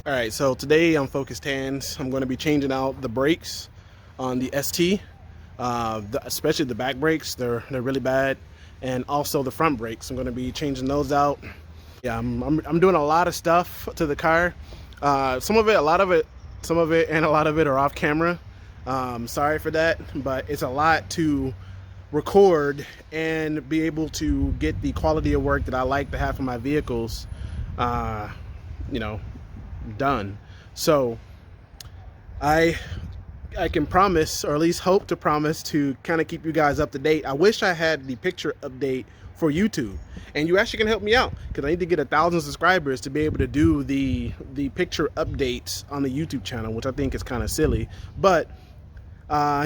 All right, so today on Focused Hands, I'm going to be changing out the brakes on the ST, especially the back brakes. They're really bad, and also the front brakes. I'm going to be changing those out. Yeah, I'm doing a lot of stuff to the car. Some of it, a lot of it are off camera. Sorry for that, but it's a lot to record and be able to get the quality of work that I like to have for my vehicles, done. So I can promise, or at least hope to promise, to kind of keep you guys up to date. I wish I had the picture update for YouTube, and you actually can help me out because I need to get 1,000 subscribers to be able to do the picture updates on the YouTube channel, which I think is kind of silly. But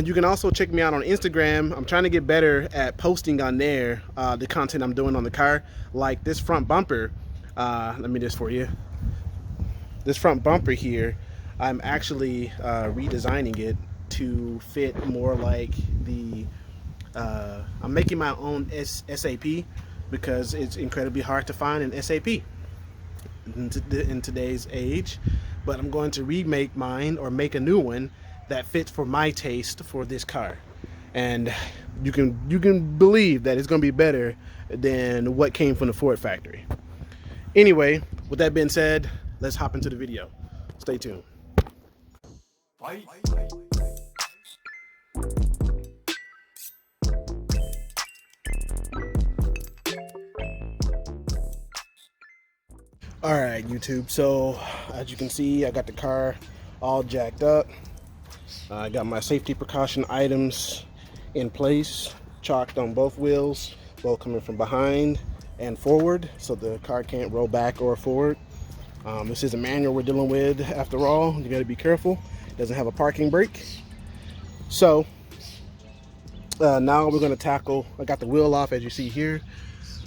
you can also check me out on Instagram. I'm trying to get better at posting on there the content I'm doing on the car, like this front bumper. Let me just for you. This front bumper here, I'm actually redesigning it to fit more like the, I'm making my own SAP because it's incredibly hard to find an SAP in today's age. But I'm going to remake mine, or make a new one that fits for my taste for this car. And you can believe that it's going to be better than what came from the Ford factory. Anyway, with that being said, let's hop into the video. Stay tuned. All right, YouTube. So as you can see, I got the car all jacked up. I got my safety precaution items in place, chalked on both wheels, both coming from behind and forward, so the car can't roll back or forward. This is a manual we're dealing with after all. You gotta be careful. It doesn't have a parking brake. So now we're gonna tackle, I got the wheel off as you see here.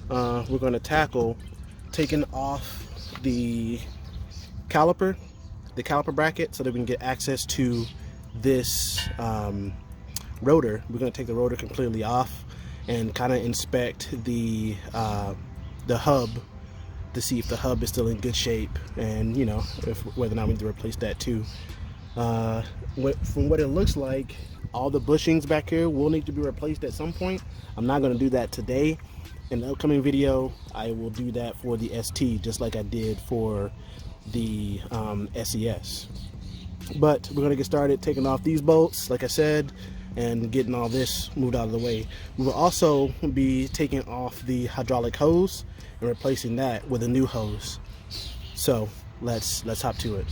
We're gonna tackle taking off the caliper bracket so that we can get access to this rotor. We're gonna take the rotor completely off and kind of inspect the hub to see if the hub is still in good shape, and whether or not we need to replace that too. From what it looks like, all the bushings back here will need to be replaced at some point. I'm not going to do that today. In the upcoming video, I will do that for the ST, just like I did for the SES. But we're going to get started taking off these bolts, like I said, and getting all this moved out of the way. We will also be taking off the hydraulic hose and replacing that with a new hose. So let's hop to it.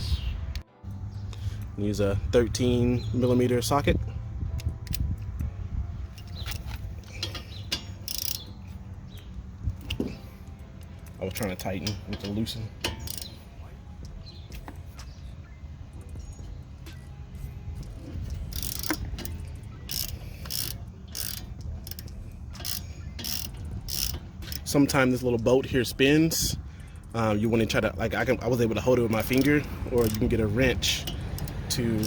Use a 13mm socket. I was trying to tighten with the loosen. Sometimes this little bolt here spins. You want to try to, I was able to hold it with my finger, or you can get a wrench to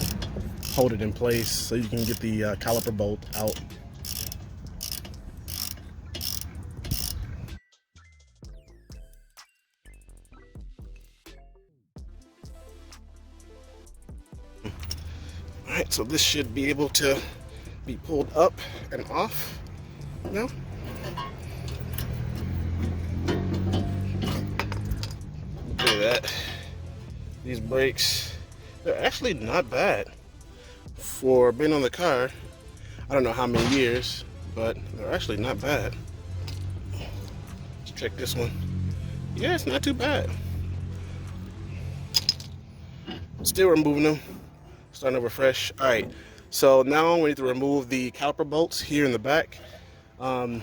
hold it in place so you can get the caliper bolt out. All right, so this should be able to be pulled up and off now. Look at that. These brakes, they're actually not bad for being on the car. I don't know how many years, but they're actually not bad. Let's check this one. Yeah, it's not too bad. Still removing them. Starting over fresh. All right, so now we need to remove the caliper bolts here in the back. On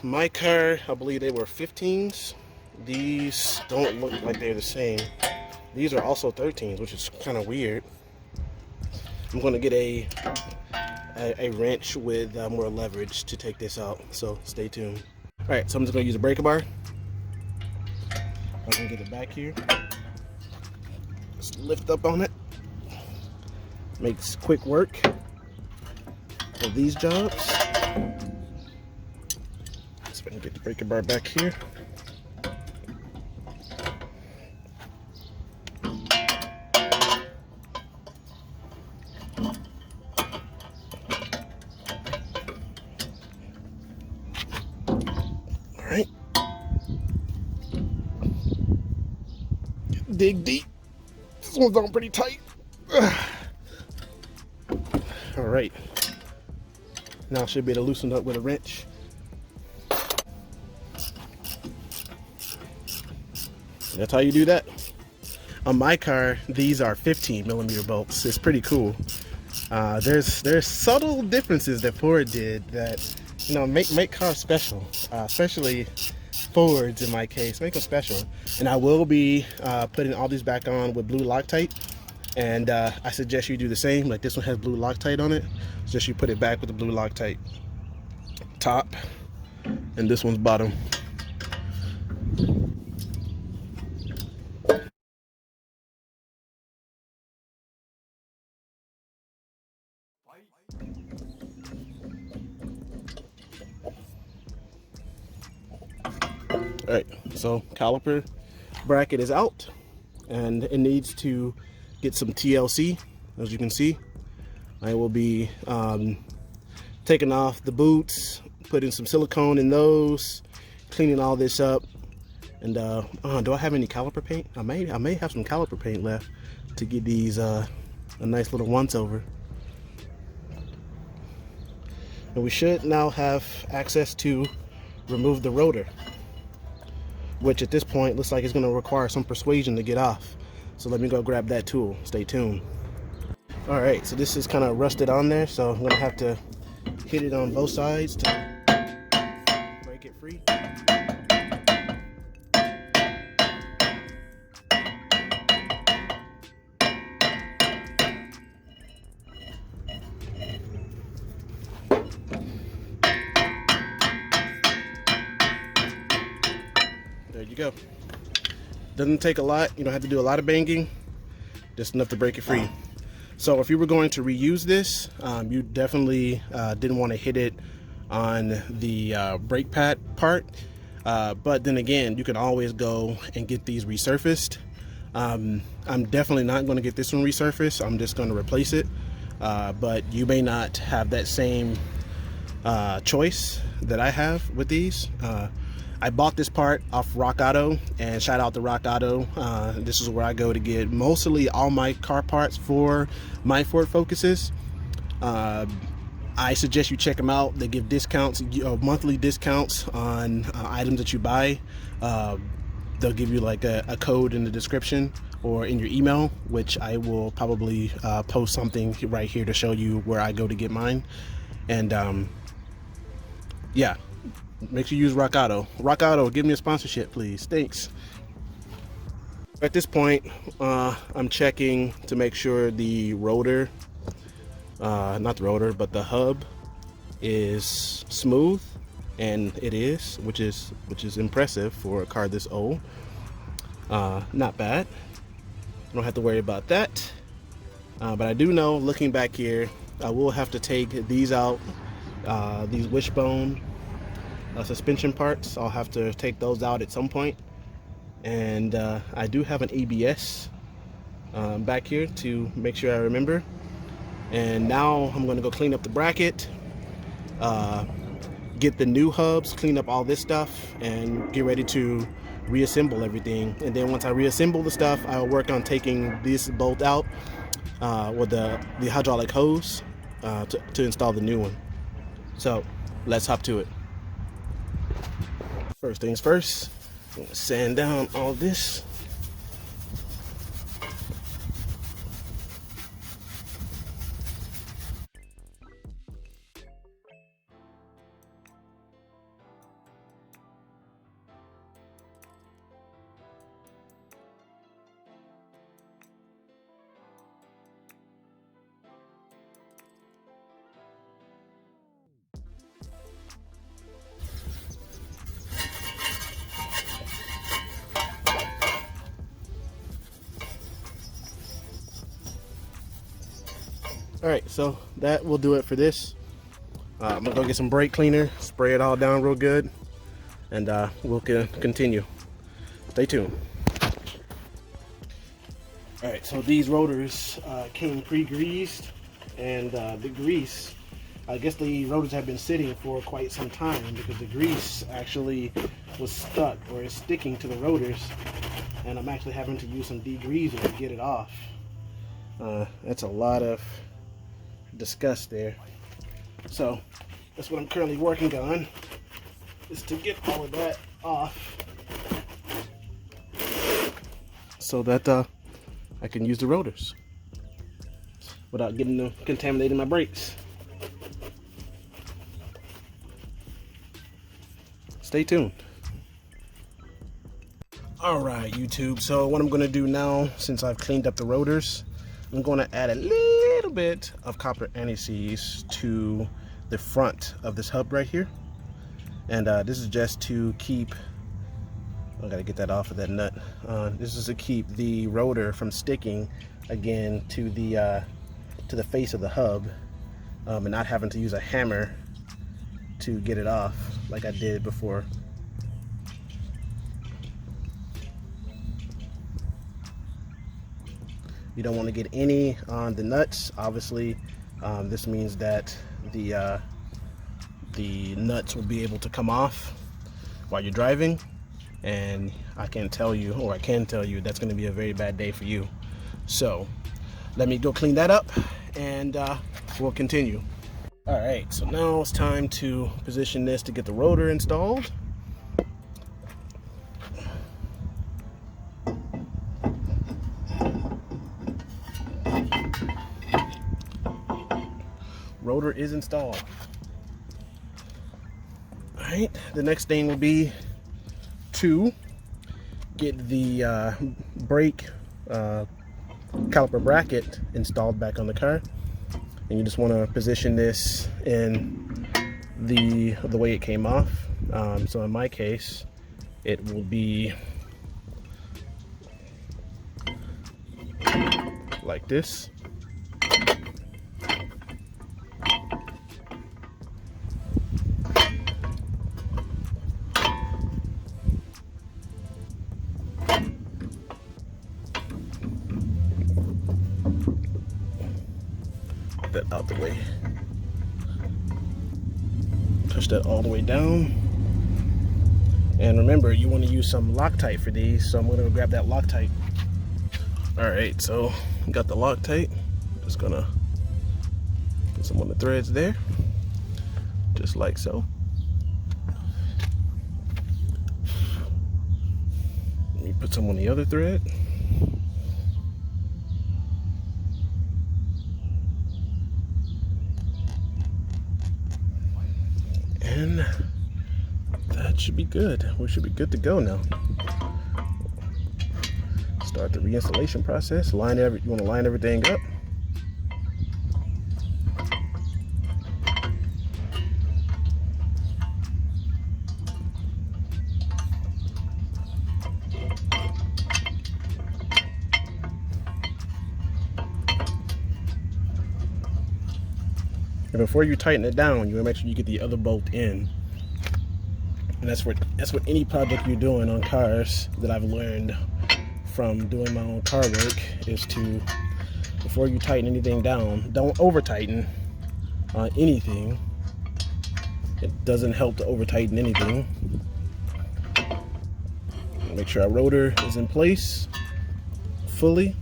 my car, I believe they were 15s. These don't look like they're the same. These are also 13s, which is kind of weird. I'm going to get a wrench with more leverage to take this out, so stay tuned. All right, so I'm just going to use a breaker bar. I can get it back here. Just lift up on it. Makes quick work for these jobs. So I can get the breaker bar back here. All right. Dig deep. This one's on pretty tight. All right. Now I should be able to loosen it up with a wrench. That's how you do that. On my car, these are 15mm bolts. It's pretty cool. There's subtle differences that Ford did that, you know, make cars special, especially Fords in my case, make them special. And I will be putting all these back on with blue Loctite, and I suggest you do the same. Like this one has blue Loctite on it, so just you put it back with the blue Loctite top, and this one's bottom. All right, so caliper bracket is out, and it needs to get some TLC. As you can see, I will be taking off the boots, putting some silicone in those, cleaning all this up. And do I have any caliper paint? I may have some caliper paint left to get these a nice little once over. And we should now have access to remove the rotor, which at this point looks like it's going to require some persuasion to get off. So let me go grab that tool. Stay tuned. All right, so this is kind of rusted on there, so I'm going to have to hit it on both sides to break it free. There you go. Doesn't take a lot. You don't have to do a lot of banging, just enough to break it free. So if you were going to reuse this, you definitely didn't want to hit it on the brake pad part. But then again, you can always go and get these resurfaced. I'm definitely not going to get this one resurfaced. I'm just going to replace it. But you may not have that same choice that I have with these. I bought this part off RockAuto, and shout out to RockAuto. This is where I go to get mostly all my car parts for my Ford Focuses. I suggest you check them out. They give discounts, monthly discounts on items that you buy. They'll give you like a code in the description or in your email, which I will probably post something right here to show you where I go to get mine. And yeah. Make sure you use RockAuto. RockAuto, give me a sponsorship, please. Thanks. At this point, I'm checking to make sure the rotor, not the rotor, but the hub is smooth, and it is, which is impressive for a car this old. Not bad. Don't have to worry about that. But I do know, looking back here, I will have to take these out, these wishbone suspension parts. I'll have to take those out at some point. And I do have an ABS back here to make sure I remember. And now I'm going to go clean up the bracket, get the new hubs, clean up all this stuff, and get ready to reassemble everything. And then once I reassemble the stuff, I'll work on taking this bolt out with the hydraulic hose to install the new one. So let's hop to it. First things first, I'm gonna sand down all this. All right, so that will do it for this. I'm gonna go get some brake cleaner, spray it all down real good, and we'll continue. Stay tuned. All right, so these rotors came pre-greased. and the grease, I guess the rotors have been sitting for quite some time because the grease actually was stuck or is sticking to the rotors, and I'm actually having to use some degreaser to get it off. That's a lot of disgust there. So that's what I'm currently working on, is to get all of that off so that I can use the rotors without getting them contaminating my brakes. Stay tuned. Alright, YouTube, so what I'm going to do now, since I've cleaned up the rotors, I'm going to add a little bit of copper anti-seize to the front of this hub right here. And this is just to keep, I gotta get that off of that nut. This is to keep the rotor from sticking again to the face of the hub, and not having to use a hammer to get it off like I did before. You don't want to get any on the nuts. Obviously, this means that the nuts will be able to come off while you're driving, and I can tell you that's going to be a very bad day for you. So let me go clean that up, and we'll continue. All right, so now it's time to position this to get the rotor installed. Rotor is installed. All right, the next thing will be to get the brake caliper bracket installed back on the car, and you just want to position this in the way it came off. So in my case, it will be like this. That out the way. Push that all the way down. And remember, you want to use some Loctite for these, so I'm going to grab that Loctite. Alright, so got the Loctite. Just gonna put some on the threads there, just like so. Let me put some on the other thread. And that should be good. We should be good to go now. Start the reinstallation process. You want to line everything up. And before you tighten it down, you want to make sure you get the other bolt in. And that's what any project you're doing on cars that I've learned from doing my own car work is to, before you tighten anything down, don't over tighten on anything. It doesn't help to over tighten anything. Make sure our rotor is in place fully.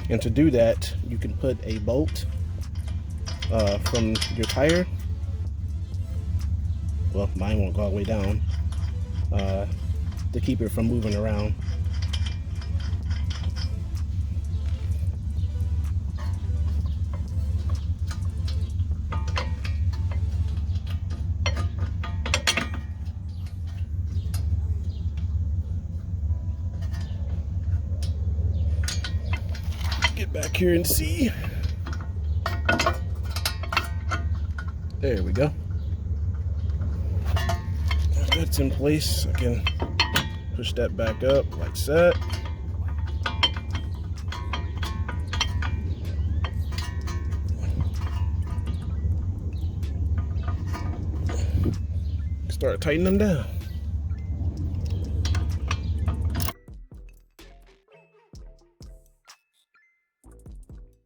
And to do that, you can put a bolt from your tire. Well, mine won't go all the way down, to keep it from moving around. Get back here and see. There we go. That's in place. I can push that back up like that. Start tightening them down.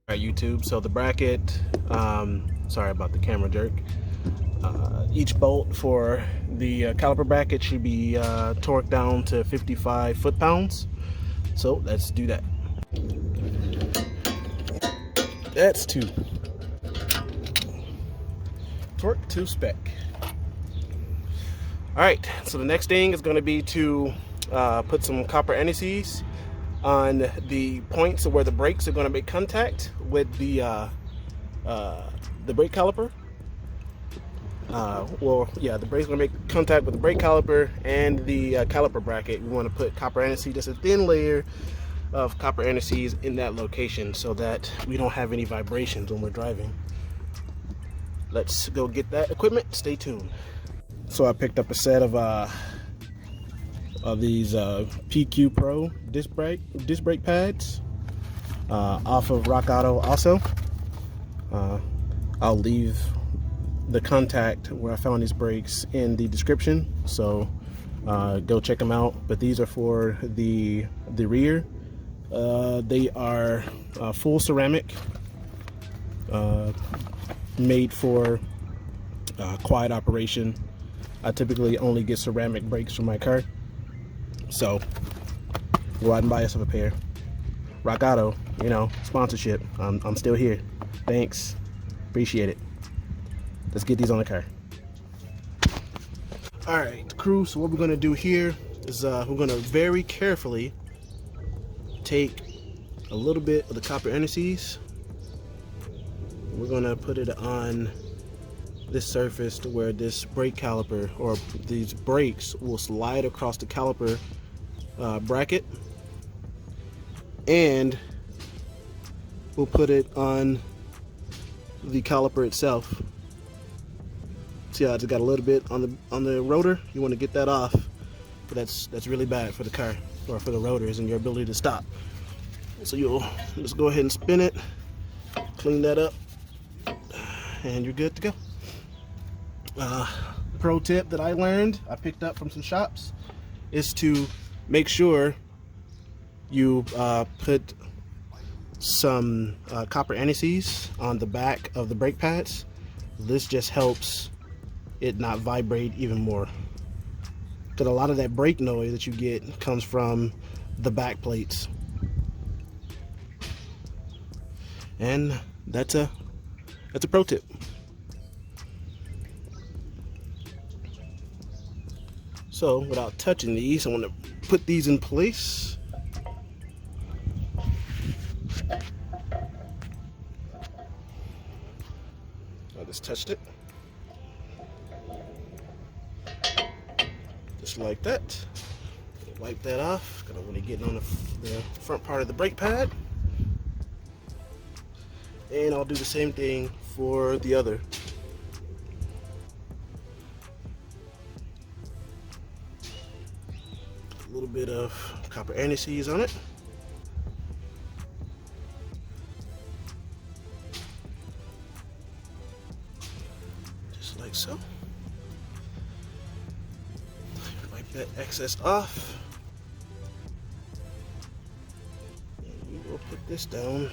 All right, Alright YouTube, so the bracket, sorry about the camera jerk. Each bolt for the caliper bracket should be torqued down to 55 foot-pounds. So let's do that. That's 2. Torque to spec. Alright, so the next thing is going to be to put some copper anti-seize on the points where the brakes are going to make contact with the brake caliper. The brake's going to make contact with the brake caliper and the caliper bracket. We want to put copper anti-seize, just a thin layer of copper anti-seize in that location so that we don't have any vibrations when we're driving. Let's go get that equipment. Stay tuned. So I picked up a set of these PQ Pro disc brake pads off of RockAuto. Also, I'll leave the contact where I found these brakes in the description, so go check them out. But these are for the rear. They are full ceramic, made for quiet operation. I typically only get ceramic brakes for my car, so go out and buy yourself a pair. RockAuto, you know, sponsorship. I'm still here. Thanks, appreciate it. Let's get these on the car. All right, crew. So what we're gonna do here is we're gonna very carefully take a little bit of the copper anti-seize. We're gonna put it on this surface to where this brake caliper or these brakes will slide across the caliper bracket, and we'll put it on the caliper itself. See how it's got a little bit on the rotor? You want to get that off, but that's really bad for the car or for the rotors and your ability to stop. So you'll just go ahead and spin it, clean that up, and you're good to go. Pro tip that I learned, I picked up from some shops, is to make sure you put some copper anti-seize on the back of the brake pads. This just helps it not vibrate even more, because a lot of that brake noise that you get comes from the back plates. And that's a pro tip. So without touching these, I want to put these in place. I just touched it. Just like that. Wipe that off. Got to really get on the front part of the brake pad. And I'll do the same thing for the other. A little bit of copper anti-seize on it. Just like so. Wipe that excess off. And we will put this down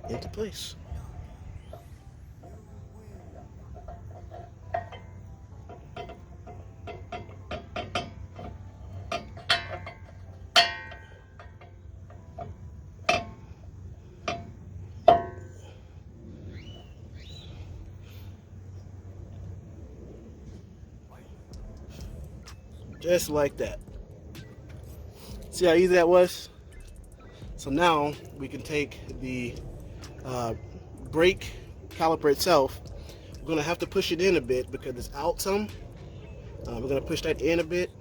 into place. Just like that. See how easy that was? So now we can take the brake caliper itself. We're going to have to push it in a bit because it's out some. We're going to push that in a bit,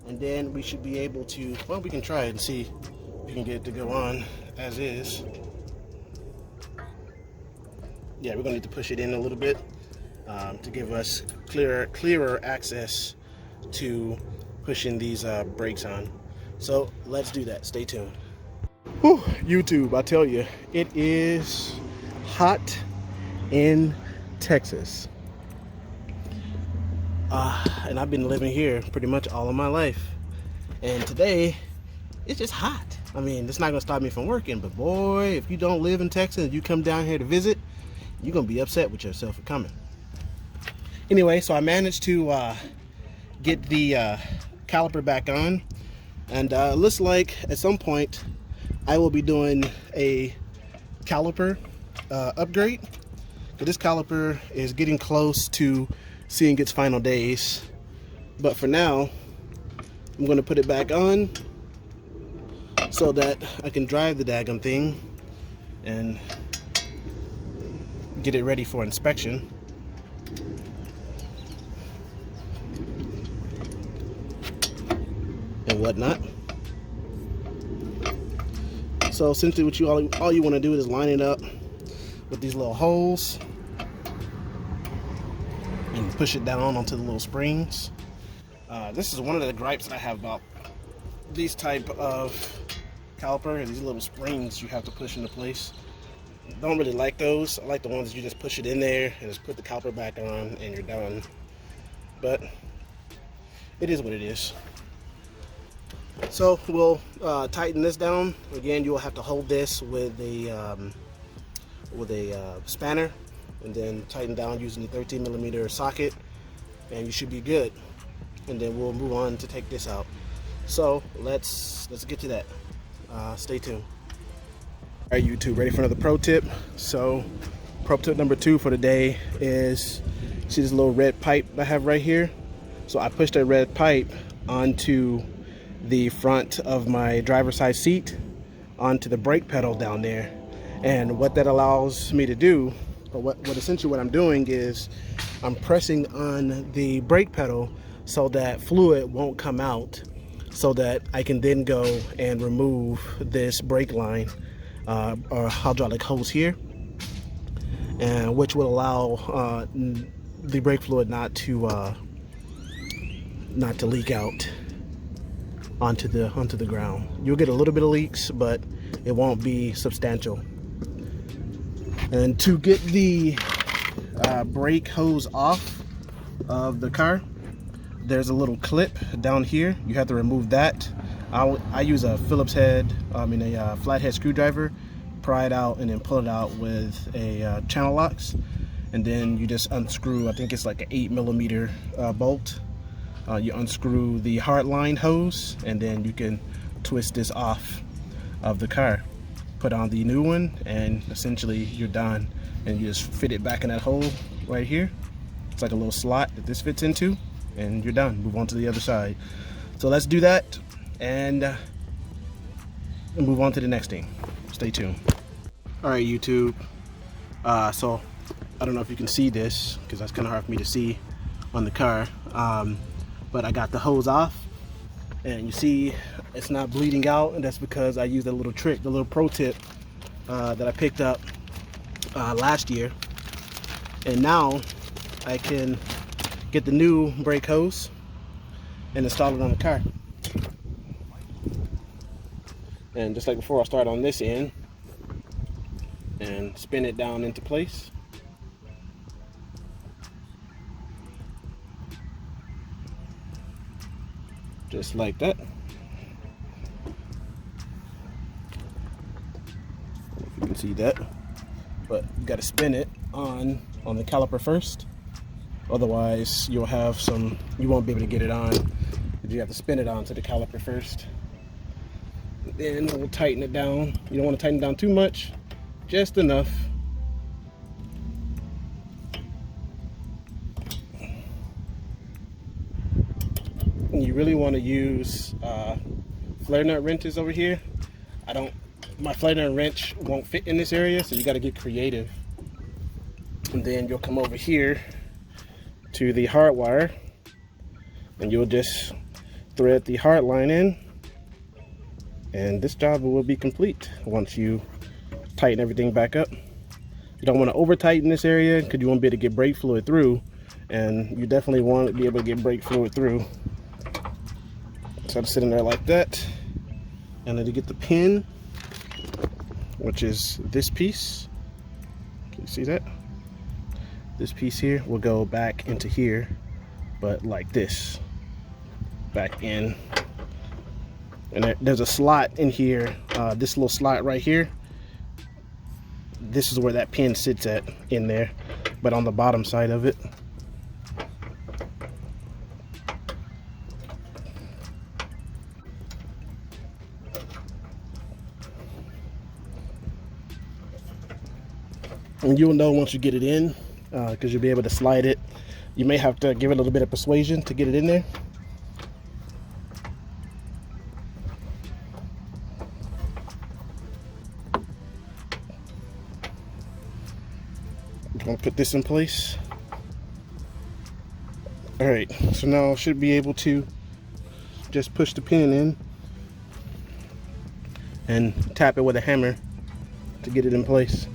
and then we should be able to, well, we can try it and see if we can get it to go on as is. Yeah, we're going to need to push it in a little bit to give us clearer access to pushing these brakes on. So let's do that. Stay tuned. Whew, YouTube, I tell you, it is hot in Texas. And I've been living here pretty much all of my life. And today, it's just hot. I mean, it's not gonna stop me from working, but boy, if you don't live in Texas and you come down here to visit, you're gonna be upset with yourself for coming. Anyway, so I managed to get the caliper back on, and it looks like at some point I will be doing a caliper upgrade. This caliper is getting close to seeing its final days, but for now I'm going to put it back on so that I can drive the daggum thing and get it ready for inspection. And whatnot. So essentially what all you want to do is line it up with these little holes and push it down onto the little springs. This is one of the gripes that I have about these type of caliper, these little springs you have to push into place. Don't really like those. I like the ones that you just push it in there and just put the caliper back on and you're done. But it is what it is. So we'll tighten this down. Again, you will have to hold this with a spanner and then tighten down using the 13mm socket, and you should be good. And then we'll move on to take this out. So let's get to that. Stay tuned. All right, YouTube, ready for another pro tip? So pro tip number 2 for the day is, see this little red pipe I have right here? So I pushed that red pipe onto the front of my driver's side seat, onto the brake pedal down there. And what that allows me to do, or what essentially what I'm doing is I'm pressing on the brake pedal so that fluid won't come out, so that I can then go and remove this brake line or hydraulic hose here, and which will allow the brake fluid not to leak out onto the ground. You'll get a little bit of leaks, but it won't be substantial. And to get the brake hose off of the car, there's a little clip down here. You have to remove that. I use a Phillips head, a flathead screwdriver, pry it out and then pull it out with a channel locks, and then you just unscrew, I think it's like an 8mm bolt. You unscrew the hardline hose, and then you can twist this off of the car, put on the new one, and essentially you're done. And you just fit it back in that hole right here. It's like a little slot that this fits into, and you're done. Move on to the other side. So let's do that and move on to the next thing. Stay tuned. All right, YouTube. So I don't know if you can see this because that's kind of hard for me to see on the car. But I got the hose off, and you see it's not bleeding out, and that's because I used a little trick, the little pro tip that I picked up last year. And now I can get the new brake hose and install it on the car. And just like before, I'll start on this end and spin it down into place. Just like that. If you can see that. But you got to spin it on the caliper first. Otherwise, you won't be able to get it on. You have to spin it onto the caliper first. Then we'll tighten it down. You don't want to tighten it down too much, just enough. And you really want to use flare nut wrenches over here. My flare nut wrench won't fit in this area, so you got to get creative. And then you'll come over here to the hard wire, and you'll just thread the hard line in, and this job will be complete once you tighten everything back up. You don't want to over tighten this area because you won't be able to get brake fluid through, and you definitely want to be able to get brake fluid through. So I'm sitting there like that, and then to get the pin, which is this piece. Can you see that? This piece here will go back into here, but like this, back in And there's a slot in here, this little slot right here. This is where that pin sits at in there, but on the bottom side of it. And you'll know once you get it in, because you'll be able to slide it. You may have to give it a little bit of persuasion to get it in there. I'm gonna put this in place. All right, so now I should be able to just push the pin in and tap it with a hammer to get it in place.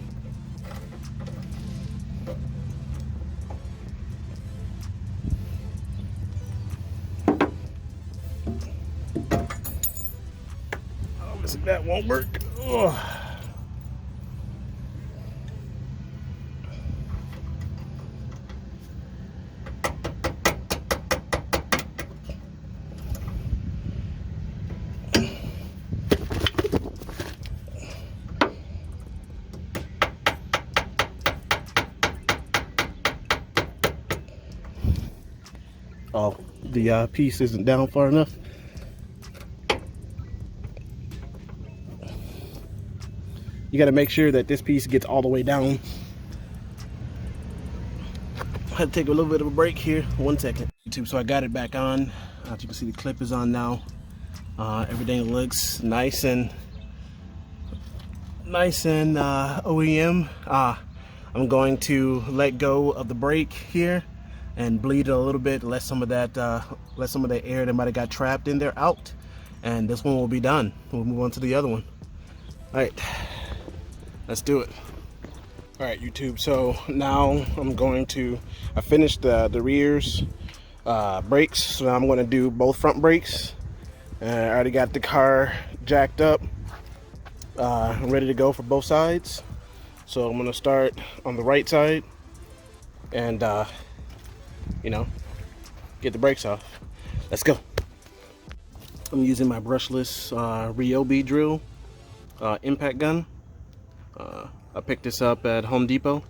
That won't work. Ugh. Oh, the piece isn't down far enough. You got to make sure that this piece gets all the way down. I had to take a little bit of a break here. 1 second. So I got it back on. As you can see, the clip is on now. Everything looks nice and OEM. I'm going to let go of the brake here and bleed it a little bit. Let some of that air that might have got trapped in there out. And this one will be done. We'll move on to the other one. All right. Let's do it. All right, YouTube, so now I finished the rears brakes, so now I'm gonna do both front brakes. I already got the car jacked up. I'm ready to go for both sides. So I'm gonna start on the right side and, get the brakes off. Let's go. I'm using my brushless Ryobi drill impact gun. I picked this up at Home Depot.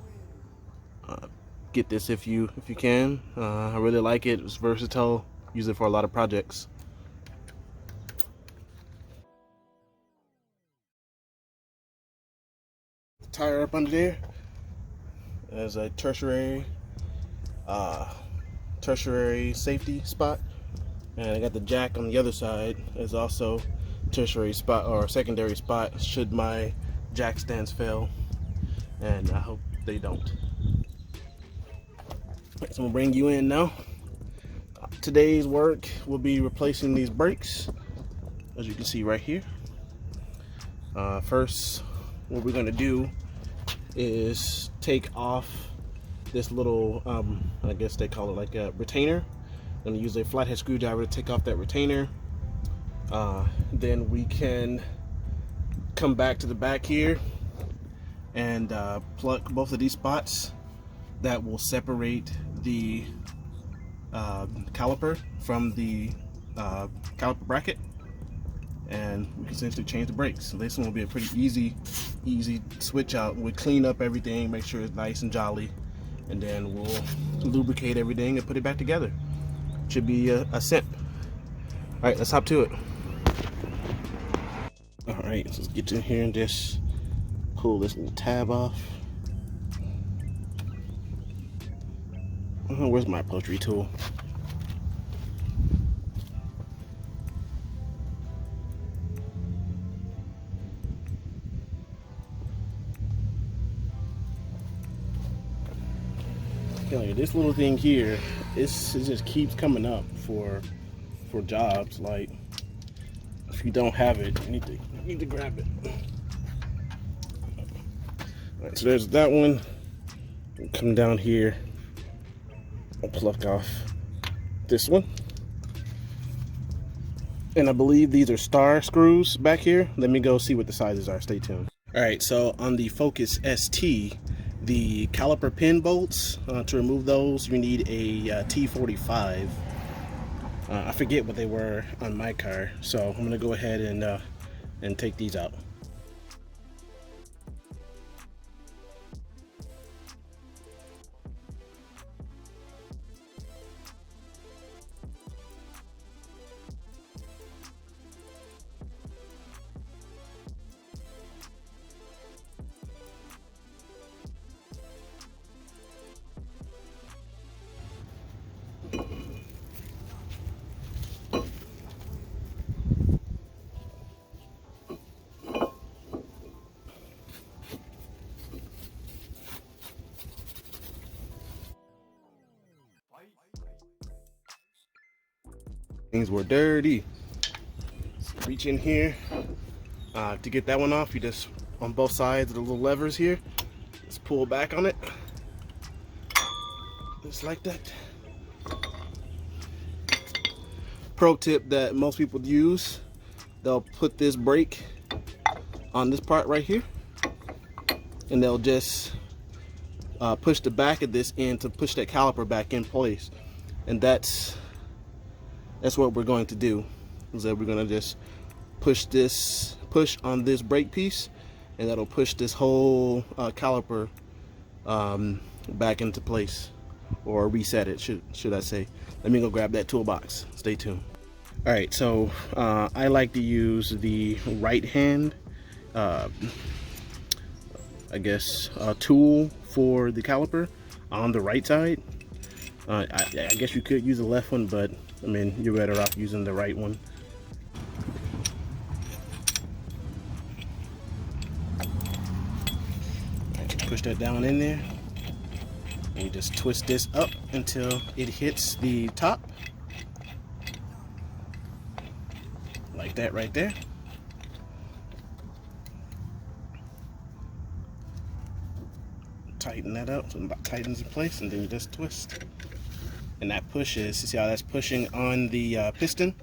Get this if you can. I really like it. It's versatile. Use it for a lot of projects. Tire up under there. There's a tertiary safety spot, and I got the jack on the other side. There's also tertiary spot or secondary spot should my jack stands fail, and I hope they don't. So I'm gonna bring you in now. Today's work will be replacing these brakes, as you can see right here. First, what we're gonna do is take off this little, I guess they call it like a retainer. I'm gonna use a flathead screwdriver to take off that retainer. Then we can come back to the back here and plug both of these spots that will separate the caliper from the caliper bracket, and we can essentially change the brakes. So this one will be a pretty easy switch out. We'll clean up everything, make sure it's nice and jolly, and then we'll lubricate everything and put it back together. Should be a simp. All right, let's hop to it. All right, so let's get in here and just pull this little tab off. Where's my upholstery tool? This little thing here, it just keeps coming up for jobs. Like, if you don't have it, you need to grab it. All right, so there's that one. Come down here. I'll pluck off this one. And I believe these are star screws back here. Let me go see what the sizes are. Stay tuned. All right, so on the Focus ST, the caliper pin bolts, to remove those, you need a T45. I forget what they were on my car, so I'm gonna go ahead and take these out. Things were dirty. So reach in here to get that one off. You just, on both sides of the little levers here, just pull back on it, just like that. Pro tip that most people use, they'll put this brake on this part right here, and they'll just push the back of this in to push that caliper back in place. And that's what we're going to do, is that we're going to just push on this brake piece, and that'll push this whole caliper back into place, or reset it, should I say. Let me go grab that toolbox. Stay tuned. All right, so I like to use the right hand I guess tool for the caliper on the right side. I guess you could use the left one, but I mean, you're better off using the right one. Push that down in there, and you just twist this up until it hits the top, like that right there. Tighten that up so it tightens in place, and then you just twist. And that pushes, you see how that's pushing on the piston?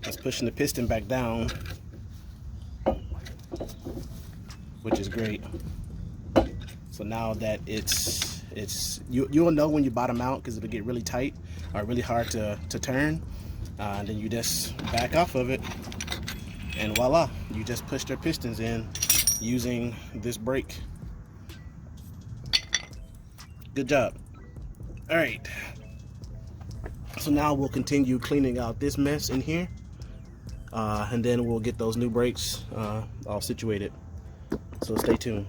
That's pushing the piston back down, which is great. So now that you'll know when you bottom out, because it'll get really tight or really hard to turn. And then you just back off of it, and voila, you just push their pistons in using this brake. Good job. All right. So now we'll continue cleaning out this mess in here, and then we'll get those new brakes all situated. So stay tuned.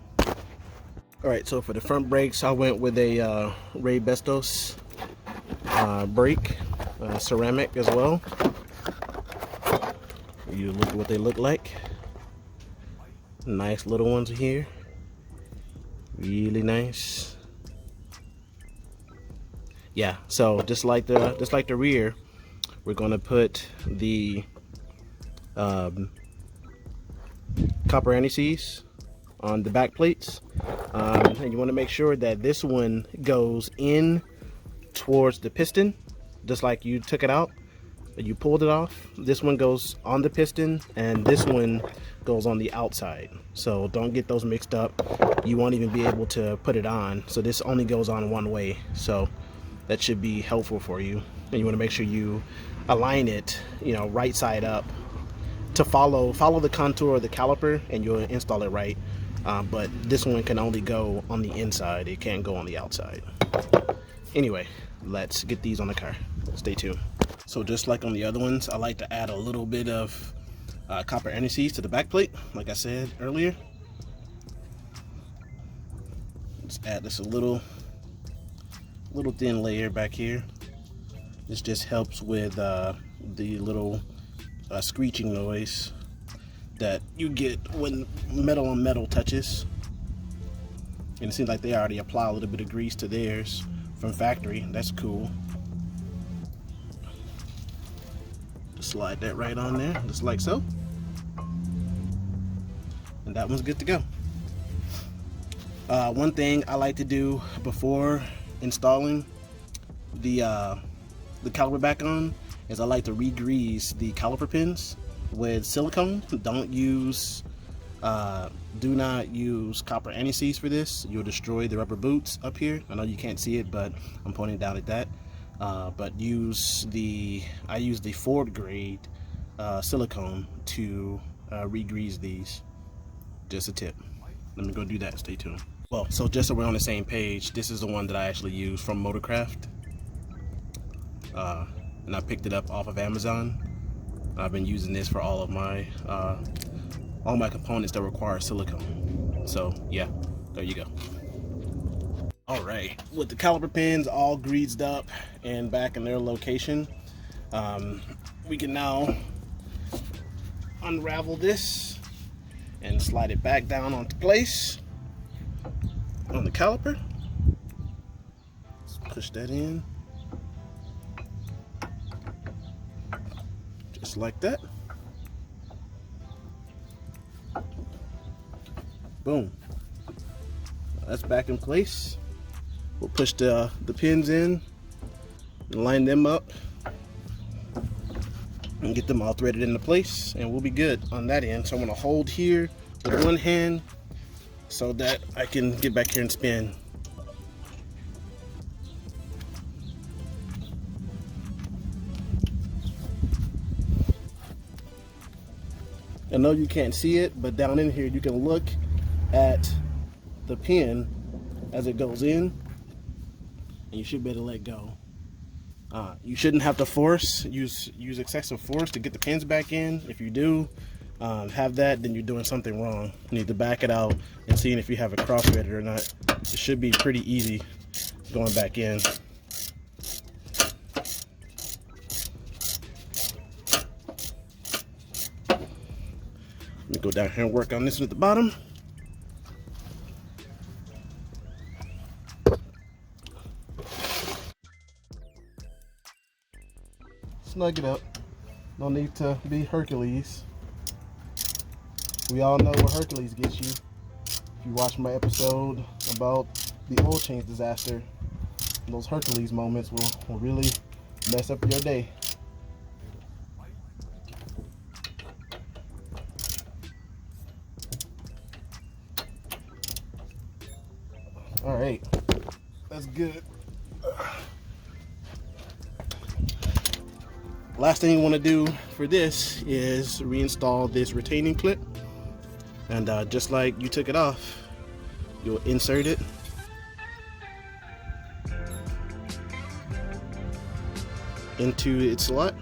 All right, so for the front brakes, I went with a Ray Bestos brake, ceramic as well. You look at what they look like. Nice little ones here. Really nice. Yeah, so just like the rear, we're gonna put the copper anti-seize on the back plates, and you want to make sure that this one goes in towards the piston, just like you took it out, you pulled it off. This one goes on the piston, and this one goes on the outside. So don't get those mixed up. You won't even be able to put it on. So this only goes on one way. So that should be helpful for you. And you want to make sure you align it, you know, right side up to follow the contour of the caliper, and you'll install it right. But this one can only go on the inside. It can't go on the outside. Anyway, let's get these on the car. Stay tuned. So just like on the other ones, I like to add a little bit of copper anti-seize to the back plate, like I said earlier. Just add this a little thin layer back here. This just helps with the little screeching noise that you get when metal on metal touches. And it seems like they already apply a little bit of grease to theirs from factory. That's cool. Just slide that right on there, just like so. And that one's good to go. One thing I like to do before installing the caliper back on is I like to re-grease the caliper pins with silicone. Do not use copper anti-seize for this. You'll destroy the rubber boots up here. I know you can't see it, but I'm pointing down at that. but I use the Ford grade silicone to re-grease these. Just a tip. Let me go do that. Stay tuned. Well, so just so we're on the same page, this is the one that I actually use from Motorcraft, and I picked it up off of Amazon. I've been using this for all my components that require silicone. So yeah, there you go. All right, with the caliper pins all greased up and back in their location, we can now unravel this and slide it back down onto place on the caliper. Let's push that in. Just like that. Boom. That's back in place. We'll push the pins in and line them up and get them all threaded into place, and we'll be good on that end. So I'm going to hold here with one hand so that I can get back here and spin. I know you can't see it, but down in here you can look at the pin as it goes in, and you should be able to let go. You shouldn't have to use excessive force to get the pins back in. If you do have that, then you're doing something wrong. You need to back it out and seeing if you have it cross-threaded or not. It should be pretty easy going back in. Let me go down here and work on this one at the bottom. Snug it up. No need to be Hercules. We all know what Hercules gets you. If you watch my episode about the oil change disaster, those Hercules moments will really mess up your day. All right, that's good. Last thing you want to do for this is reinstall this retaining clip, and just like you took it off, you'll insert it into its slot.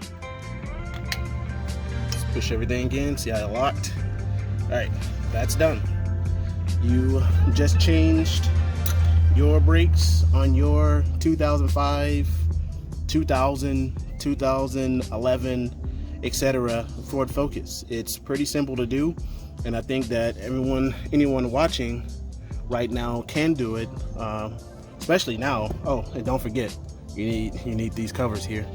Just push everything in, see how it locked. All right, that's done. You just changed your brakes on your 2005, 2000, 2011, etc. Ford Focus. It's pretty simple to do, and I think that anyone watching right now can do it, especially now. Oh, and don't forget, you need these covers here.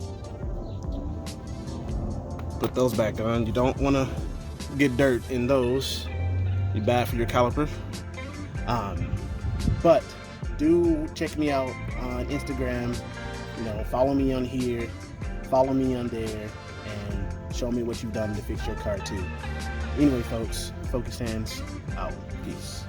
Put those back on. You don't want to get dirt in those. You're bad for your caliper. But do check me out on Instagram. Follow me on here, follow me on there, and show me what you've done to fix your car too. Anyway, folks, Focus Hands out. Peace.